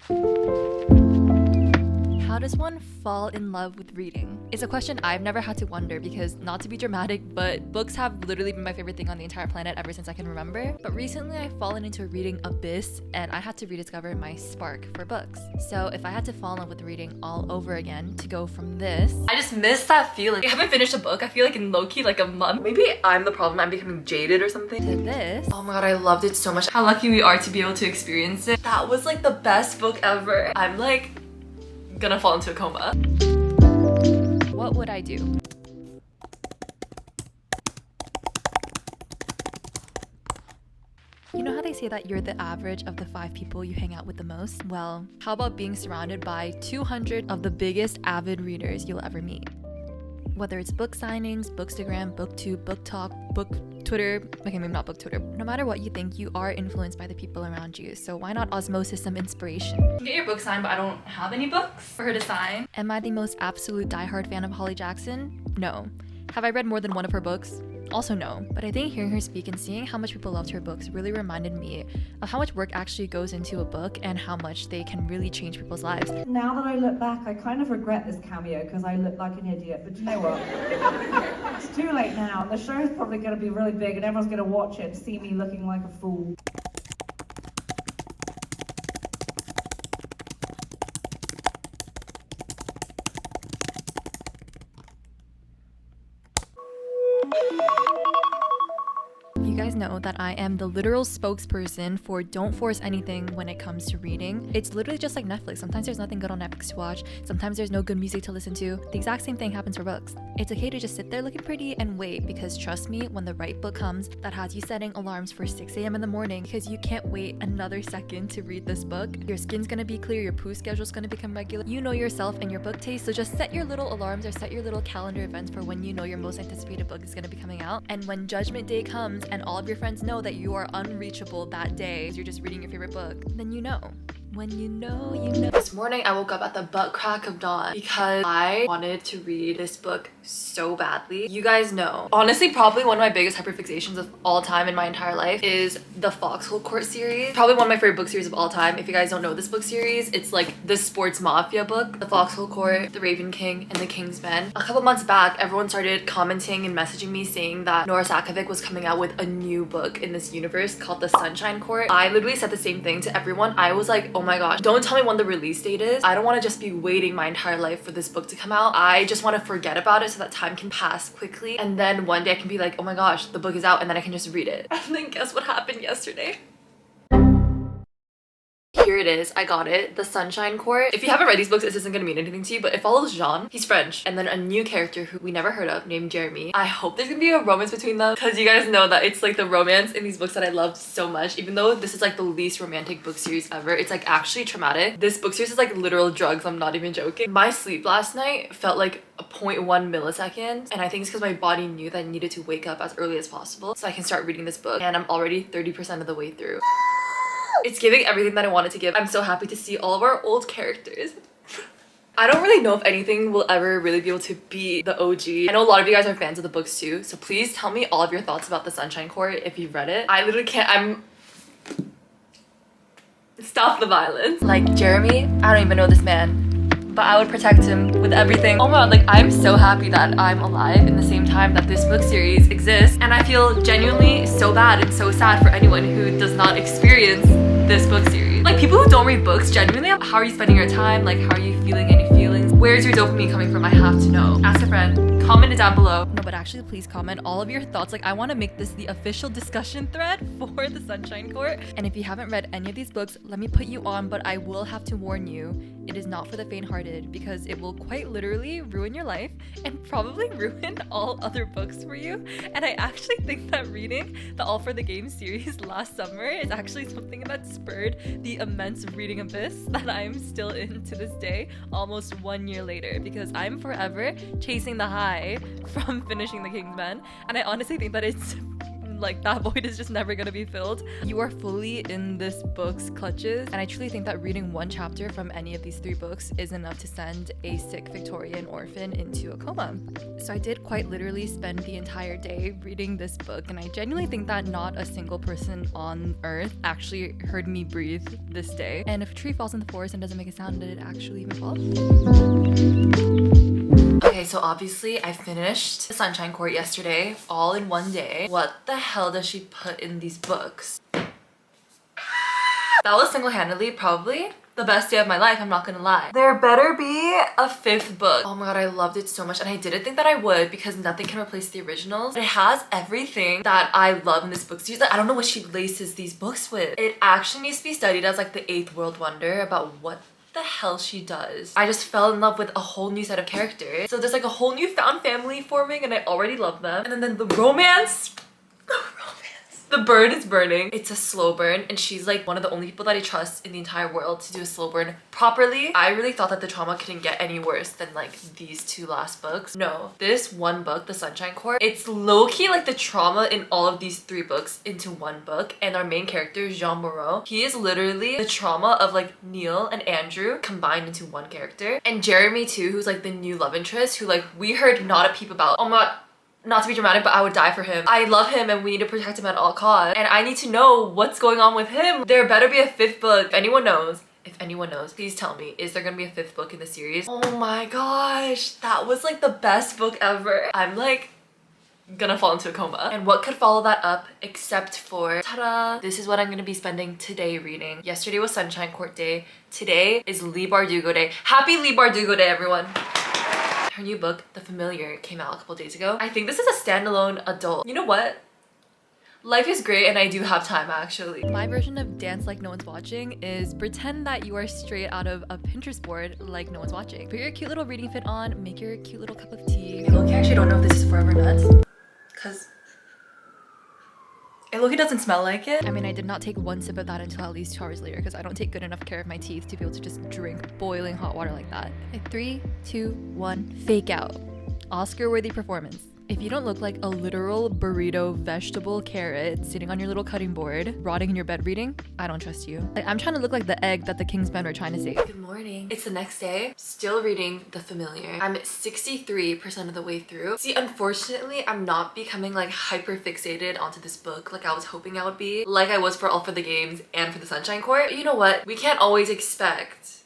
How does one fall in love with reading? It's a question I've never had to wonder because, not to be dramatic, but books have literally been my favorite thing on the entire planet ever since I can remember. But recently I've fallen into a reading abyss and I had to rediscover my spark for books. So if I had to fall in love with reading all over again to go from this, I just miss that feeling. I haven't finished a book, I feel like in low-key like a month. Maybe I'm the problem, I'm becoming jaded or something. To this. Oh my god, I loved it so much. How lucky we are to be able to experience it. That was like the best book ever. I'm like gonna fall into a coma. What would I do? You know how they say that you're the average of the 5 people you hang out with the most? Well, how about being surrounded by 200 of the biggest avid readers you'll ever meet? Whether it's book signings, bookstagram, booktube, book talk, book Twitter, okay, maybe not book Twitter. No matter what you think, you are influenced by the people around you. So why not osmosis some inspiration? Get your book signed, but I don't have any books for her to sign. Am I the most absolute diehard fan of Holly Jackson? No. Have I read more than one of her books? Also no. But I think hearing her speak and seeing how much people loved her books really reminded me of how much work actually goes into a book and how much they can really change people's lives. Now that I look back, I kind of regret this cameo because I look like an idiot, but you know what? It's too late now. The show's probably going to be really big and everyone's going to watch it and see me looking like a fool. You guys know that I am the literal spokesperson for don't force anything when it comes to reading. It's literally just like Netflix. Sometimes there's nothing good on Netflix to watch. Sometimes there's no good music to listen to. The exact same thing happens for books. It's okay to just sit there looking pretty and wait, because trust me, when the right book comes that has you setting alarms for 6 a.m. in the morning because you can't wait another second to read this book, your skin's gonna be clear, your poo schedule's gonna become regular. You know yourself and your book taste, so just set your little alarms or set your little calendar events for when you know your most anticipated book is gonna be coming out. And when Judgment Day comes and all of your friends know that you are unreachable that day because you're just reading your favorite book, then you know. When you know, you know. This morning I woke up at the butt crack of dawn because I wanted to read this book so badly. You guys know, honestly, probably one of my biggest hyperfixations of all time in my entire life is the Foxhole Court series. Probably one of my favorite book series of all time. If you guys don't know this book series, it's like the sports mafia book. The Foxhole Court, the Raven King, and the King's Men. A couple months back, everyone started commenting and messaging me saying that NORA SAKAVIC was coming out with a new book in this universe called the Sunshine Court. I literally said the same thing to everyone. I was like, oh my gosh, don't tell me when the release date is. I don't want to just be waiting my entire life for this book to come out. I just want to forget about it so that time can pass quickly, and then one day I can be like, oh my gosh, the book is out, and then I can just read it. And then guess what happened yesterday? Here it is, I got it, the Sunshine Court. If you haven't read these books, this isn't gonna mean anything to you, but it follows Jean. He's French, and then a new character who we never heard of named Jeremy. I hope there's gonna be a romance between them, because you guys know that it's like the romance in these books that I loved so much. Even though this is like the least romantic book series ever, it's like actually traumatic. This book series is like literal drugs, I'm not even joking. My sleep last night felt like a 0.1 millisecond, and I think it's because my body knew that I needed to wake up as early as possible so I can start reading this book, and I'm already 30% of the way through. It's giving everything that I wanted to give. I'm so happy to see all of our old characters. I don't really know if anything will ever really be able to be the OG. I know a lot of you guys are fans of the books too, so please tell me all of your thoughts about the Sunshine Court if you've read it. I literally can't, Stop the violence. Like Jeremy, I don't even know this man, but I would protect him with everything. Oh my god, like I'm so happy that I'm alive in the same time that this book series exists, and I feel genuinely so bad and so sad for anyone who does not experience this book series. Like people who don't read books, genuinely, how are you spending your time? Like how are you feeling any feelings? Where's your dopamine coming from? I have to know. Ask a friend, comment it down below. No, but actually please comment all of your thoughts. Like I want to make this the official discussion thread for the Sunshine Court. And if you haven't read any of these books, let me put you on, but I will have to warn you, it is not for the faint-hearted because it will quite literally ruin your life and probably ruin all other books for you. And I actually think that reading the All for the Game series last summer is actually something that spurred the immense reading abyss that I'm still in to this day, almost 1 year later, because I'm forever chasing the high from finishing the King's Men, and I honestly think that it's like that void is just never gonna be filled. You are fully in this book's clutches, and I truly think that reading one chapter from any of these 3 books is enough to send a sick Victorian orphan into a coma. So I did quite literally spend the entire day reading this book, and I genuinely think that not a single person on earth actually heard me breathe this day. And if a tree falls in the forest and doesn't make a sound, did it actually even fall? Okay, so obviously I finished the Sunshine Court yesterday, all in one day. What the hell does she put in these books? That was single-handedly probably the best day of my life, I'm not gonna lie. There better be a 5th book. Oh my god, I loved it so much, and I didn't think that I would because nothing can replace the originals. It has everything that I love in this book series. Like, I don't know what she laces these books with. It actually needs to be studied as like the 8th world wonder about what the hell she does. I just fell in love with a whole new set of characters. So there's like a whole new found family forming, and I already love them. And then the romance. The burn is burning. It's a slow burn, and she's like one of the only people that I trust in the entire world to do a slow burn properly. I really thought that the trauma couldn't get any worse than like these 2 last books. No, this one book, The Sunshine Court, it's low-key like the trauma in all of these 3 books into one book. And our main character, Jean Moreau, he is literally the trauma of like Neil and Andrew combined into one character. And Jeremy too, who's like the new love interest, who like we heard not a peep about. Oh my god, not to be dramatic, but I would die for him. I love him and we need to protect him at all costs. And I need to know what's going on with him. There better be a 5th book. If anyone knows, please tell me, is there gonna be a 5th book in the series? Oh my gosh, that was like the best book ever. I'm like gonna fall into a coma. And what could follow that up except for, ta-da, this is what I'm gonna be spending today reading. Yesterday was Sunshine Court Day. Today is Leigh Bardugo Day. Happy Leigh Bardugo Day, everyone. Her new book, The Familiar, came out a couple days ago. I think this is a standalone adult. You know what? Life is great and I do have time actually. My version of dance like no one's watching is pretend that you are straight out of a Pinterest board like no one's watching. Put your cute little reading fit on, make your cute little cup of tea. I actually don't know if this is Forever Nuts, because it low-key doesn't smell like it. I mean, I did not take one sip of that until at least 2 hours later because I don't take good enough care of my teeth to be able to just drink boiling hot water like that. 3, 2, 1, fake out. Oscar-worthy performance. If you don't look like a literal burrito vegetable carrot sitting on your little cutting board, rotting in your bed reading, I don't trust you. Like, I'm trying to look like the egg that the king's men were trying to save. Good morning. It's the next day. Still reading The Familiar. I'm 63% of the way through. See, unfortunately, I'm not becoming like hyper fixated onto this book like I was hoping I would be. Like I was for All for the Games and for The Sunshine Court. But you know what? We can't always expect.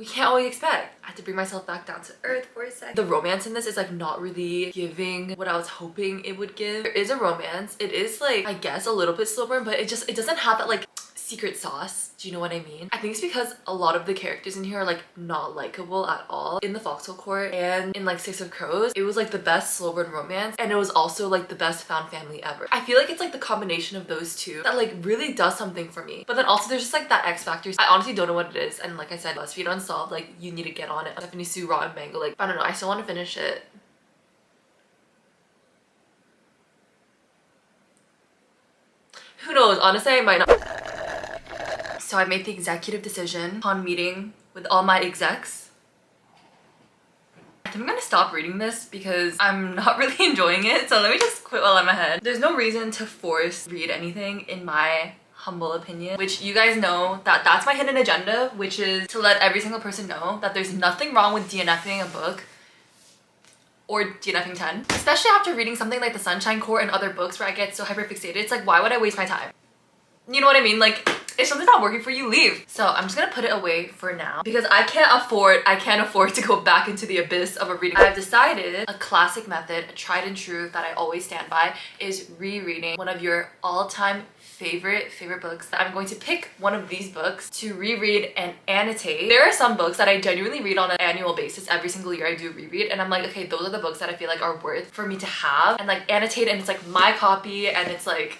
I had to bring myself back down to earth for a sec. The romance in this is like not really giving what I was hoping it would give. There is a romance. It is like, I guess, a little bit slow burn, but it doesn't have that like secret sauce. Do you know what I mean? I think it's because a lot of the characters in here are like not likable at all. In the Foxhole Court and in like Six of Crows, it was like the best slow burn romance, and it was also like the best found family ever. I feel like it's like the combination of those two that like really does something for me. But then also there's just like that X factor. I honestly don't know what it is, and like I said, BuzzFeed Unsolved, like you need to get on it. Stephanie Sue, Rotten Mango, like I don't know, I still want to finish it. Who knows? Honestly, I might not. So I made the executive decision upon meeting with all my execs. I think I'm gonna stop reading this because I'm not really enjoying it. So let me just quit while I'm ahead. There's no reason to force read anything in my humble opinion, which you guys know that that's my hidden agenda, which is to let every single person know that there's nothing wrong with DNFing a book or DNFing 10. Especially after reading something like The Sunshine Court and other books where I get so hyper-fixated. It's like, why would I waste my time? You know what I mean? Like, if something's not working for you, leave. So I'm just gonna put it away for now because I can't afford to go back into the abyss of a reading. I've decided a classic method, a tried and true that I always stand by, is rereading one of your all-time favorite books. I'm going to pick one of these books to reread and annotate. There are some books that I genuinely read on an annual basis. Every single year I do reread, and I'm like, okay, those are the books that I feel like are worth for me to have and like annotate, and it's like my copy, and it's like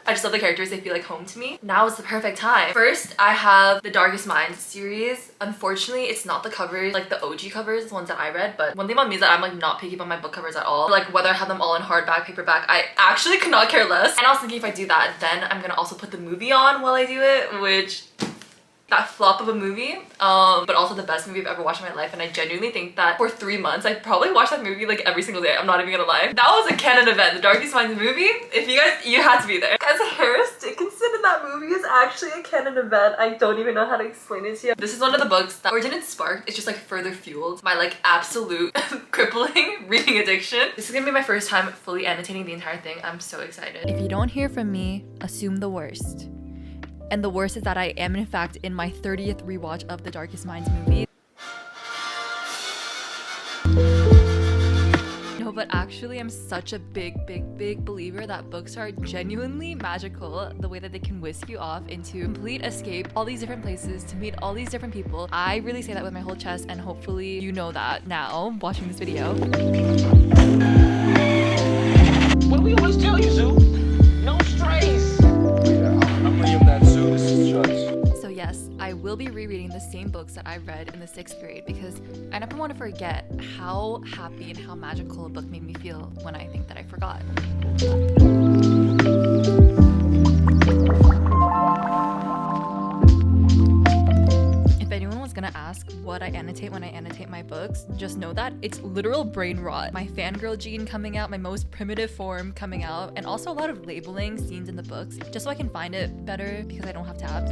I just love the characters, they feel like home to me. Now is the perfect time. First, I have the Darkest Minds series. Unfortunately, it's not the covers, like the OG covers, the ones that I read, but one thing about me is that I'm like not picky about my book covers at all. Like whether I have them all in hardback, paperback, I actually could not care less. And I was thinking if I do that, then I'm gonna also put the movie on while I do it, which that flop of a movie, but also the best movie I've ever watched in my life. And I genuinely think that for 3 months I probably watched that movie like every single day. I'm not even gonna lie. That was a canon event. The Darkest Minds movie, if you had to be there. Guys, Harris Dickinson in that movie is actually a canon event. I don't even know how to explain it to you. This is one of the books that didn't spark, it's just like further fueled my like absolute crippling reading addiction. This is gonna be my first time fully annotating the entire thing. I'm so excited. If you don't hear from me, assume the worst. And the worst is that I am in fact in my 30th rewatch of the Darkest Minds movie. No, but actually I'm such a big believer that books are genuinely magical, the way that they can whisk you off into complete escape, all these different places, to meet all these different people. I really say that with my whole chest, and hopefully you know that now watching this video. What do we always tell you, Zoo? No strays. So yes, I will be rereading the same books that I read in the 6th grade because I never want to forget how happy and how magical a book made me feel when I think that I forgot. If anyone was gonna ask what I annotate when I annotate my books, just know that it's literal brain rot. My fangirl gene coming out, my most primitive form coming out, and also a lot of labeling scenes in the books, just so I can find it better because I don't have tabs.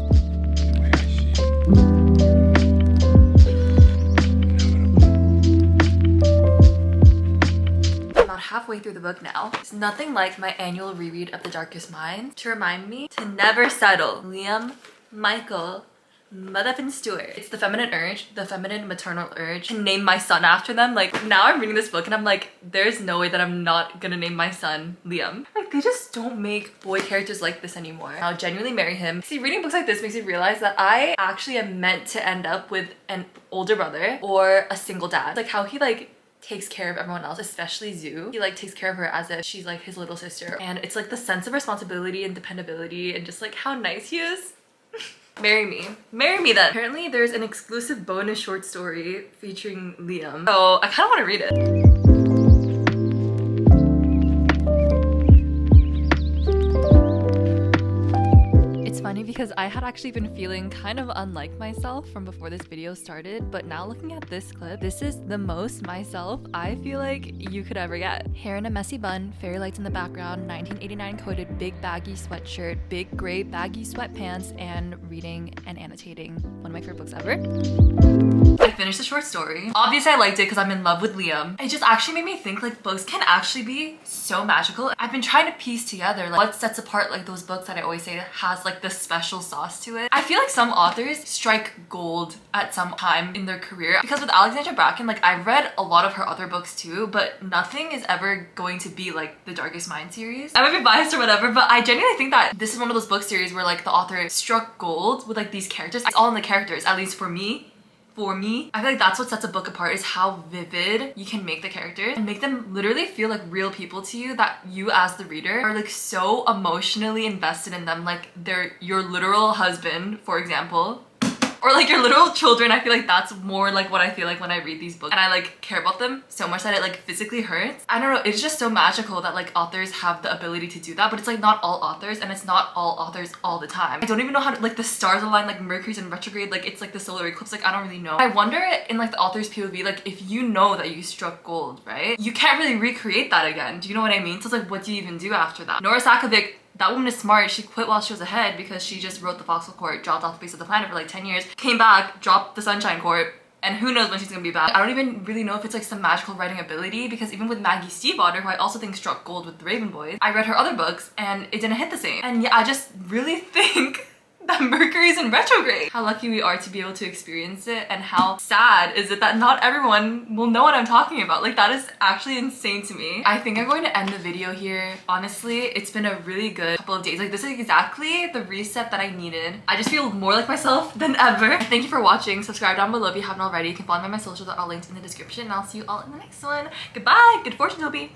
About halfway through the book now. It's nothing like my annual reread of The Darkest Minds to remind me to never settle. Liam, Michael, Motherfin Stewart. It's the feminine urge, the feminine maternal urge to name my son after them. Like, now I'm reading this book and I'm like, there's no way that I'm not gonna name my son Liam. Like, they just don't make boy characters like this anymore. I'll genuinely marry him. See, reading books like this makes me realize that I actually am meant to end up with an older brother or a single dad. Like how he like takes care of everyone else, especially Zoo. He like takes care of her as if she's like his little sister. And it's like the sense of responsibility and dependability and just like how nice he is. Marry me. Marry me then. Apparently there's an exclusive bonus short story featuring Liam. So I kind of want to read it. Funny because I had actually been feeling kind of unlike myself from before this video started, but now looking at this clip, this is the most myself I feel like you could ever get. Hair in a messy bun, fairy lights in the background, 1989 coded big baggy sweatshirt, big gray baggy sweatpants, and reading and annotating one of my favorite books ever. I finished the short story. Obviously I liked it because I'm in love with Liam. It just actually made me think like books can actually be so magical. I've been trying to piece together like what sets apart like those books that I always say has like this special sauce to it. I feel like some authors strike gold at some time in their career because with Alexandra Bracken, like I've read a lot of her other books too, but nothing is ever going to be like the Darkest Mind series. I might be biased or whatever, but I genuinely think that this is one of those book series where like the author struck gold with like these characters. It's all in the characters, at least for me. I feel like that's what sets a book apart, is how vivid you can make the characters and make them literally feel like real people to you, that you as the reader are like so emotionally invested in them, like they're your literal husband, for example. Or like your literal children. I feel like that's more like what I feel like when I read these books, and I like care about them so much that it like physically hurts. I don't know, it's just so magical that like authors have the ability to do that, but it's like not all authors, and it's not all authors all the time. I don't even know how to, like the stars align, like Mercury's in retrograde, like it's like the solar eclipse, like I don't really know. I wonder in like the author's POV, like if you know that you struck gold, right? You can't really recreate that again. Do you know what I mean? So it's like, what do you even do after that? NORA SAKAVIC, that woman is smart. She quit while she was ahead because she just wrote the Foxhole Court, dropped off the face of the planet for like 10 years, came back, dropped the Sunshine Court, and who knows when she's gonna be back. I don't even really know if it's like some magical writing ability, because even with Maggie Stiefvater, who I also think struck gold with the Raven Boys, I read her other books and it didn't hit the same. And yeah, I just really think that Mercury's in retrograde. How lucky we are to be able to experience it, and how sad is it that not everyone will know what I'm talking about. Like that is actually insane to me. I think I'm going to end the video here. Honestly, it's been a really good couple of days. Like this is exactly the reset that I needed. I just feel more like myself than ever. Thank you for watching. Subscribe down below if you haven't already. You can follow me on my socials that are linked in the description, and I'll see you all in the next one. Goodbye. Good fortune, Toby.